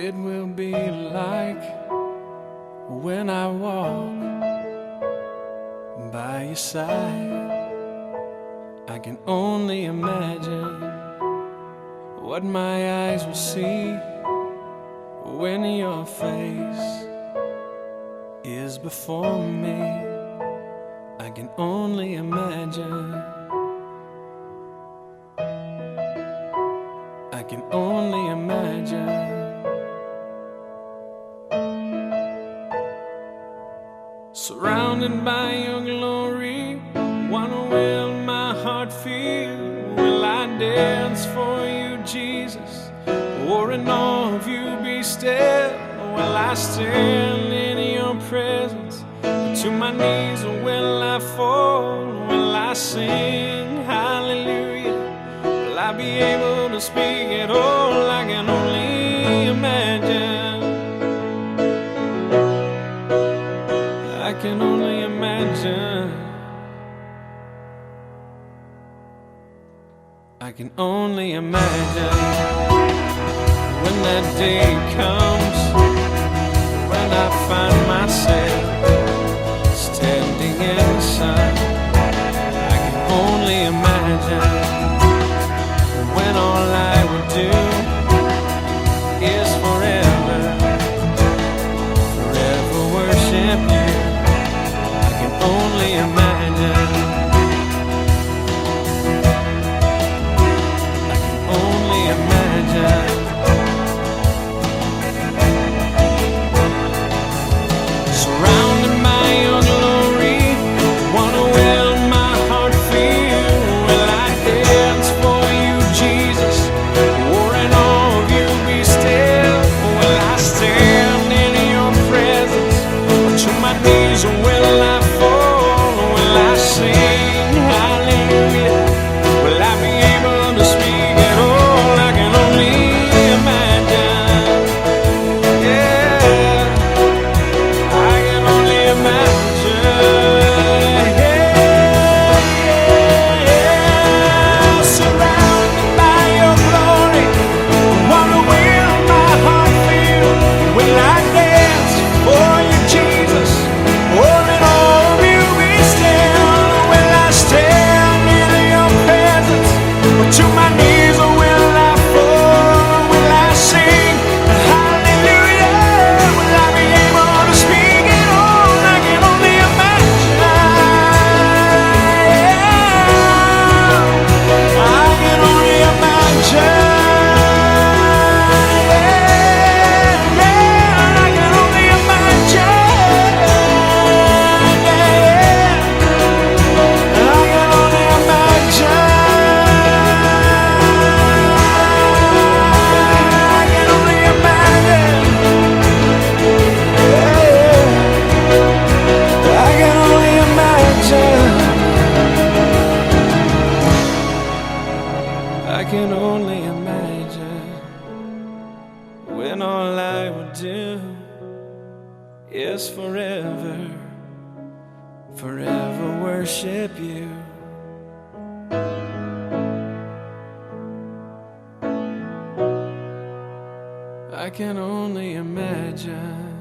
it will be like when I walk by your side. I can only imagine what my eyes will see when your face is before me. I can only imagine. I can only imagine. Surrounded by your glory, what will my heart feel? Will I dance for you, Jesus? Or in awe of you be still? Will I stand in your presence? To my knees or will I fall? Will I sing hallelujah? Will I be able to speak at all? I can only imagine. I can only imagine. I can only imagine when that day comes, when I find myself standing in the sun. I can only imagine when all I would do is forever, forever worship you. I can only imagine. I can only imagine. Surrounded by your glory, what will my heart feel? Will I dance for you, Jesus? Or in awe of you be still? Will I stand in your presence? Or to my knees will I fall? Will I sing hallelujah? Will I be able to speak at all? I can only imagine. Yeah, I can only imagine. Yeah. Surrounded by your glory, what will my heart feel? Will I dance for you, Jesus? Or in all of you be still? Will I stand in your presence? Or to my knees will I fall? Will I sing hallelujah? Will I be able to speak at all? I can only imagine. I can only imagine. I can only imagine. I can only imagine. I can only imagine. I can only imagine. I can only imagine when all I would do is forever, forever worship you. I can only imagine.